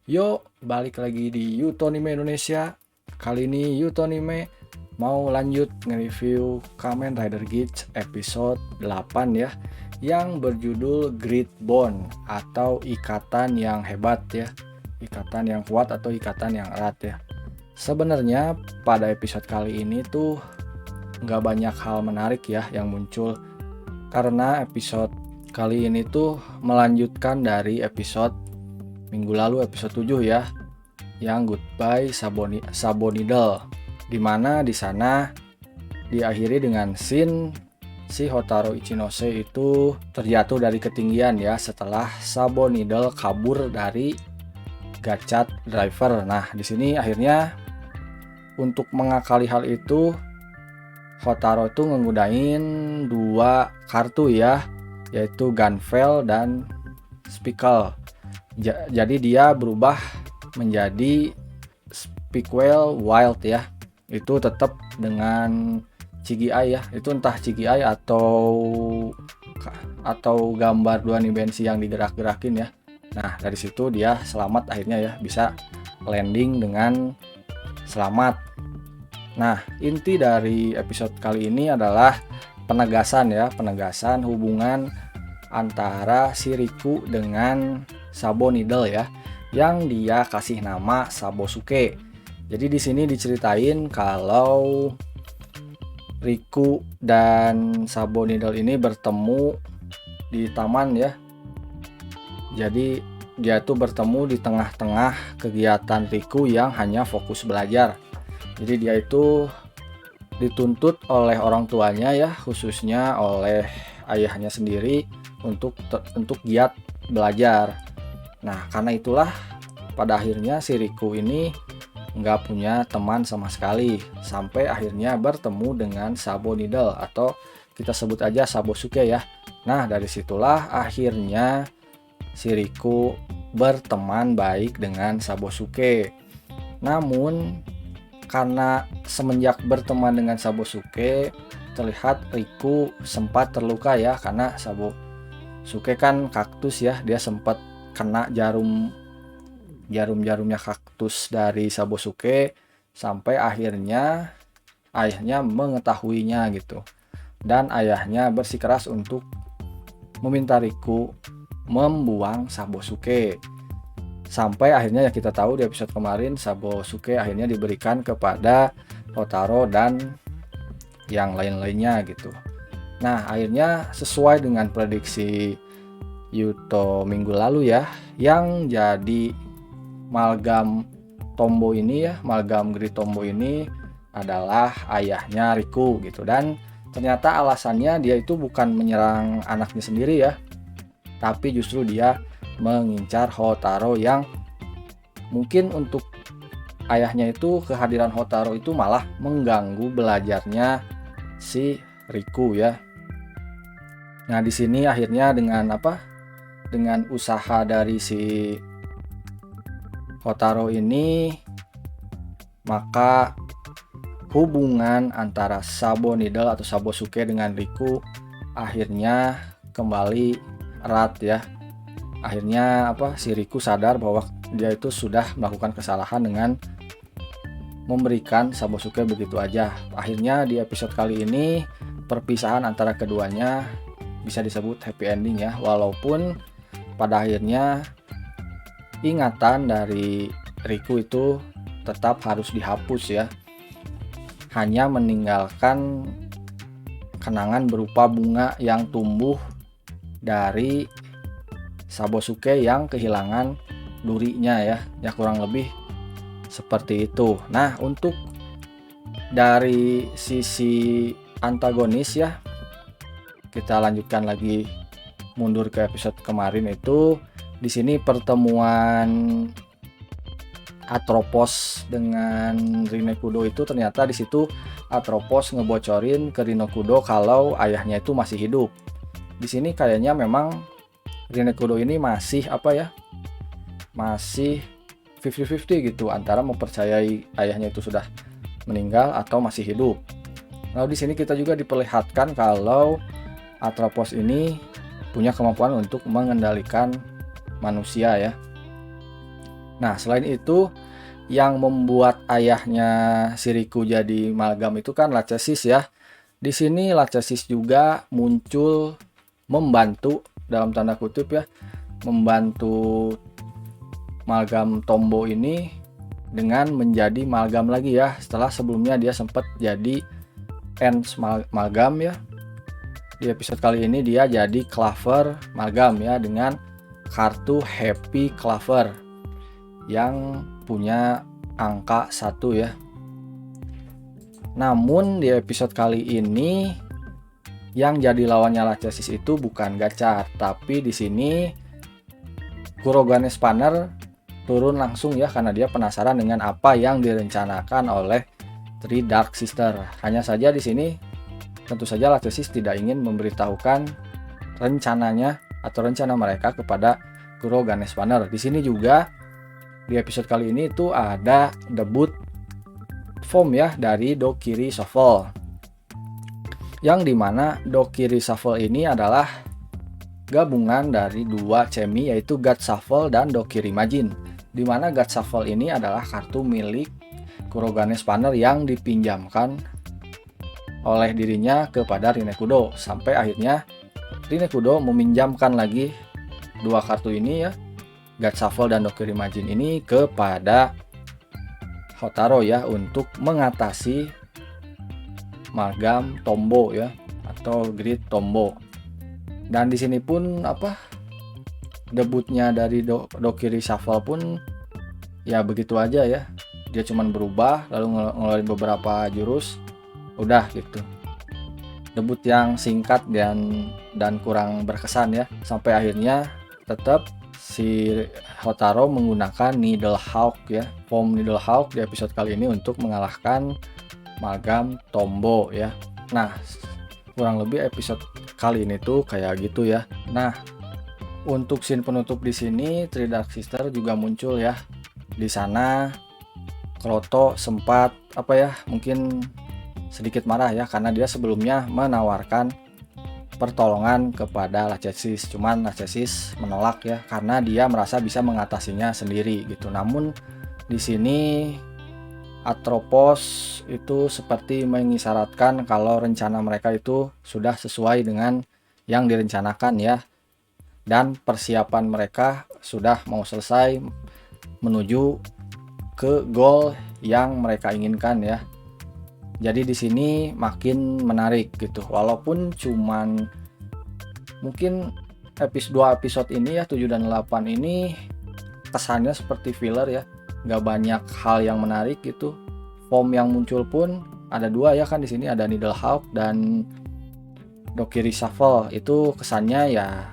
Yo, balik lagi di Yutonime Indonesia. Kali ini Yutonime mau lanjut nge-review Kamen Rider Geats episode 8 ya, yang berjudul Great Bond atau ikatan yang hebat ya. Ikatan yang kuat atau ikatan yang erat ya. Sebenarnya pada episode kali ini tuh nggak banyak hal menarik ya yang muncul, karena episode kali ini tuh melanjutkan dari episode minggu lalu, episode 7 ya, yang Goodbye Sabonidal, dimana di sana diakhiri dengan scene si Hotaru Ichinose itu terjatuh dari ketinggian ya, setelah Sabonidal kabur dari Gachat Driver. Nah, di sini akhirnya untuk mengakali hal itu, Hotaru itu menggunakan dua kartu ya, yaitu Gunveil dan Speckle. Jadi dia berubah menjadi Speckle Wild ya. Itu tetap dengan CGI ya. Itu entah CGI atau gambar dua dimensi yang digerak-gerakin ya. Nah, dari situ dia selamat akhirnya ya, bisa landing dengan selamat. Nah, inti dari episode kali ini adalah penegasan hubungan antara si Riku dengan Sabonidal ya, yang dia kasih nama Sabosuke. Jadi di sini diceritain kalau Riku dan Sabonidal ini bertemu di taman ya. Jadi dia tuh bertemu di tengah-tengah kegiatan Riku yang hanya fokus belajar. Jadi dia itu dituntut oleh orang tuanya ya, khususnya oleh ayahnya sendiri untuk giat belajar. Nah, karena itulah pada akhirnya si Riku ini nggak punya teman sama sekali, sampai akhirnya bertemu dengan Sabonidal atau kita sebut aja Sabosuke ya. Nah, dari situlah akhirnya si Riku berteman baik dengan Sabosuke. Namun karena semenjak berteman dengan Sabosuke, terlihat Riku sempat terluka ya, karena Sabosuke kan kaktus ya, dia sempat kena jarumnya kaktus dari Sabosuke, sampai akhirnya ayahnya mengetahuinya gitu, dan ayahnya bersikeras untuk meminta Riku membuang Sabosuke. Sampai akhirnya ya kita tahu di episode kemarin, Sabosuke akhirnya diberikan kepada Hotaru dan yang lain-lainnya gitu. Nah, akhirnya sesuai dengan prediksi Yuto minggu lalu ya, yang jadi Malgam Tombo ini ya, Malgam Great Tombo ini adalah ayahnya Riku gitu. Dan ternyata alasannya dia itu bukan menyerang anaknya sendiri ya, tapi justru dia mengincar Hotaru, yang mungkin untuk ayahnya itu kehadiran Hotaru itu malah mengganggu belajarnya si Riku ya. Nah, di sini akhirnya dengan usaha dari si Hotaru ini, maka hubungan antara Sabonidal atau Sabosuke dengan Riku akhirnya kembali erat ya. Akhirnya si Riku sadar bahwa dia itu sudah melakukan kesalahan dengan memberikan Sabosuke begitu aja. Akhirnya di episode kali ini perpisahan antara keduanya bisa disebut happy ending ya, walaupun pada akhirnya ingatan dari Riku itu tetap harus dihapus ya, hanya meninggalkan kenangan berupa bunga yang tumbuh dari Sabosuke yang kehilangan durinya ya kurang lebih seperti itu. Nah, untuk dari sisi antagonis ya, kita lanjutkan lagi mundur ke episode kemarin itu. Di sini pertemuan Atropos dengan Rinekudo itu, ternyata di situ Atropos ngebocorin ke Rinekudo kalau ayahnya itu masih hidup. Di sini kayaknya memang Rinekudo ini masih masih 50-50 gitu, antara mempercayai ayahnya itu sudah meninggal atau masih hidup. Lalu di sini kita juga diperlihatkan kalau Atropos ini punya kemampuan untuk mengendalikan manusia ya. Nah, selain itu yang membuat ayahnya si Riku jadi Malgam itu kan Lachesis ya. Di sini Lachesis juga muncul membantu, dalam tanda kutip ya, membantu Malgam Tombo ini dengan menjadi Malgam lagi ya. Setelah sebelumnya dia sempat jadi Ents Malgam ya. Di episode kali ini dia jadi Clover Malgam ya, dengan kartu Happy Clover yang punya angka 1 ya. Namun di episode kali ini yang jadi lawannya Lachesis itu bukan Gachar, tapi di sini Kurogane Spanner turun langsung ya, karena dia penasaran dengan apa yang direncanakan oleh Three Dark Sister. Hanya saja di sini tentu saja Lachesis tidak ingin memberitahukan rencananya atau rencana mereka kepada Kurogane Spanner. Di sini juga di episode kali ini itu ada debut form ya dari Dokiri Shuffle. Yang dimana Dokiri Shuffle ini adalah gabungan dari dua Chemi, yaitu God Shuffle dan Dokiri Majin. Dimana God Shuffle ini adalah kartu milik Kurogane Spanner yang dipinjamkan oleh dirinya kepada Rinekudo, sampai akhirnya Rinekudo meminjamkan lagi dua kartu ini ya, God Shuffle dan Dokiri Majin ini, kepada Hotaro ya, untuk mengatasi Malgam Tombo ya, atau Grid Tombo. Dan di sini pun debutnya dari Dokiri Shuffle pun ya begitu aja ya. Dia cuman berubah lalu ngeluarin beberapa jurus, udah gitu. Debut yang singkat dan kurang berkesan ya, sampai akhirnya tetap si Hotaro menggunakan Needle Hawk ya, form Needle Hawk di episode kali ini untuk mengalahkan Malgam Tombo ya. Nah, kurang lebih episode kali ini tuh kayak gitu ya. Nah, untuk scene penutup di sini Three Dark Sister juga muncul ya. Di sana Kroto sempat mungkin sedikit marah ya, karena dia sebelumnya menawarkan pertolongan kepada Lachesis. Cuman Lachesis menolak ya, karena dia merasa bisa mengatasinya sendiri gitu. Namun di sini Atropos itu seperti mengisyaratkan kalau rencana mereka itu sudah sesuai dengan yang direncanakan ya, dan persiapan mereka sudah mau selesai menuju ke goal yang mereka inginkan ya. Jadi di sini makin menarik gitu, walaupun cuman mungkin dua episode ini ya, 7 dan 8 ini kesannya seperti filler ya, nggak banyak hal yang menarik gitu. Form yang muncul pun ada dua ya kan, di sini ada Needle Hawk dan Dokiri Shuffle. Itu kesannya ya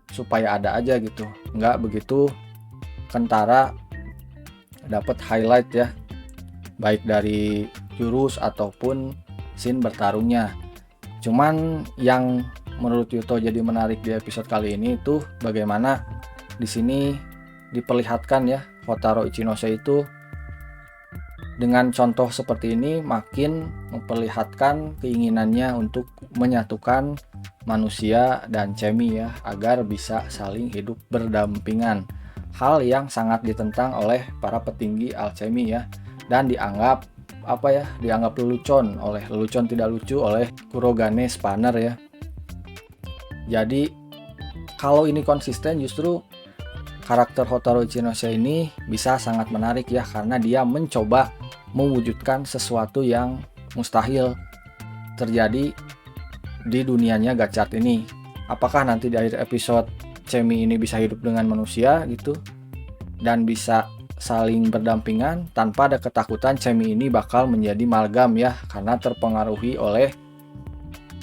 supaya ada aja gitu, nggak begitu kentara dapat highlight ya, baik dari jurus ataupun scene bertarungnya. Cuman yang menurut Yuto jadi menarik di episode kali ini itu bagaimana di sini diperlihatkan ya, Hotaro Ichinose itu dengan contoh seperti ini makin memperlihatkan keinginannya untuk menyatukan manusia dan Chemi ya, agar bisa saling hidup berdampingan. Hal yang sangat ditentang oleh para petinggi alchemy ya, dan dianggap dianggap lelucon tidak lucu oleh Kurogane Spanner ya. Jadi kalau ini konsisten, justru karakter Hotaro Ichinose ini bisa sangat menarik ya, karena dia mencoba mewujudkan sesuatu yang mustahil terjadi di dunianya Gachard ini. Apakah nanti di akhir episode Chemi ini bisa hidup dengan manusia gitu, dan bisa saling berdampingan tanpa ada ketakutan Chemi ini bakal menjadi Malgam ya, karena terpengaruhi oleh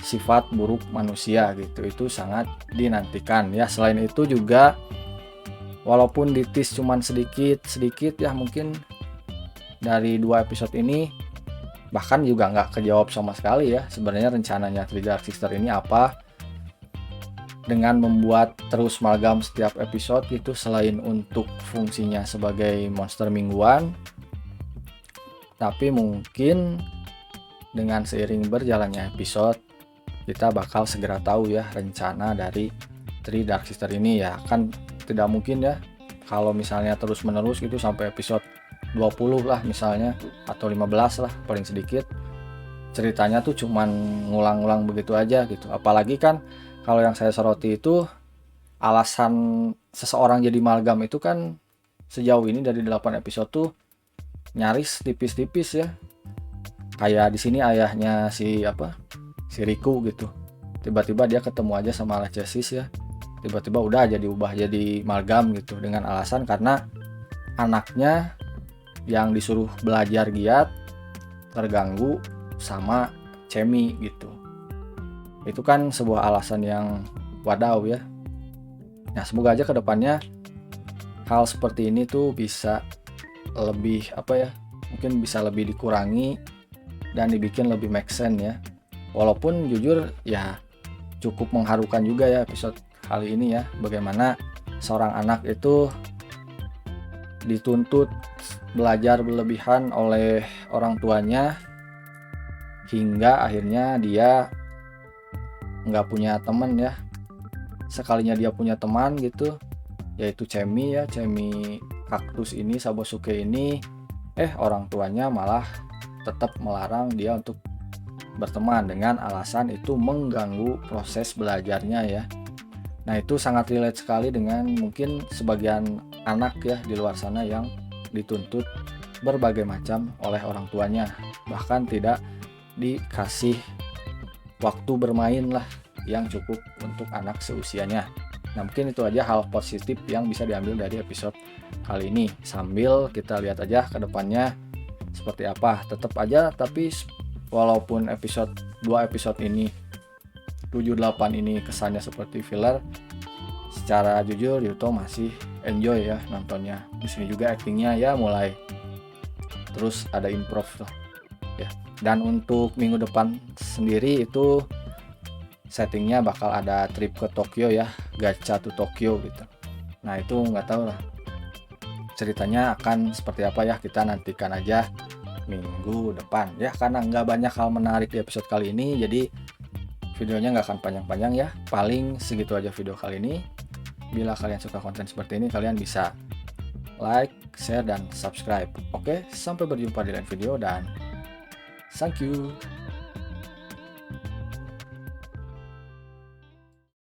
sifat buruk manusia gitu. Itu sangat dinantikan ya. Selain itu juga, walaupun ditis cuman sedikit ya, mungkin dari 2 episode ini bahkan juga nggak kejawab sama sekali ya sebenarnya rencananya Three Dark Sister ini apa, dengan membuat terus Malgam setiap episode itu, selain untuk fungsinya sebagai monster mingguan, tapi mungkin dengan seiring berjalannya episode kita bakal segera tahu ya rencana dari Three Dark Sister ini ya. Kan tidak mungkin ya Kalau misalnya terus menerus gitu sampai episode 20 lah misalnya, atau 15 lah paling sedikit, ceritanya tuh cuman ngulang-ngulang begitu aja gitu. Apalagi kan kalau yang saya soroti itu alasan seseorang jadi amalgam itu kan sejauh ini dari 8 episode tuh nyaris tipis-tipis ya. Kayak di sini ayahnya si Riku gitu. Tiba-tiba dia ketemu aja sama Alexis ya. Tiba-tiba udah ubah jadi amalgam gitu dengan alasan karena anaknya yang disuruh belajar giat terganggu sama Cemi gitu. Itu kan sebuah alasan yang wadaw ya. Nah, semoga aja kedepannya hal seperti ini tuh bisa lebih mungkin bisa lebih dikurangi dan dibikin lebih make sense ya. Walaupun jujur ya cukup mengharukan juga ya episode kali ini ya, bagaimana seorang anak itu dituntut belajar berlebihan oleh orang tuanya hingga akhirnya dia nggak punya teman ya. Sekalinya dia punya teman gitu, yaitu Cemi kaktus ini, Sabosuke ini, orang tuanya malah tetap melarang dia untuk berteman dengan alasan itu mengganggu proses belajarnya ya. Nah, itu sangat relate sekali dengan mungkin sebagian anak ya di luar sana yang dituntut berbagai macam oleh orang tuanya, bahkan tidak dikasih waktu bermain lah yang cukup untuk anak seusianya. Nah, mungkin itu aja hal positif yang bisa diambil dari episode kali ini. Sambil kita lihat aja ke depannya seperti apa. Tetap aja, tapi walaupun 2 episode ini 7-8 ini kesannya seperti filler, secara jujur Yuto masih enjoy ya nontonnya. Di sini juga actingnya ya mulai terus ada improve lah ya. Dan untuk minggu depan sendiri itu settingnya bakal ada trip ke Tokyo ya, gacha to Tokyo gitu. Nah, itu nggak tahu lah ceritanya akan seperti apa ya, kita nantikan aja minggu depan ya, karena nggak banyak hal menarik di episode kali ini, jadi videonya nggak akan panjang-panjang ya, paling segitu aja video kali ini. Bila kalian suka konten seperti ini, kalian bisa like, share, dan subscribe. Oke, sampai berjumpa di lain video dan thank you.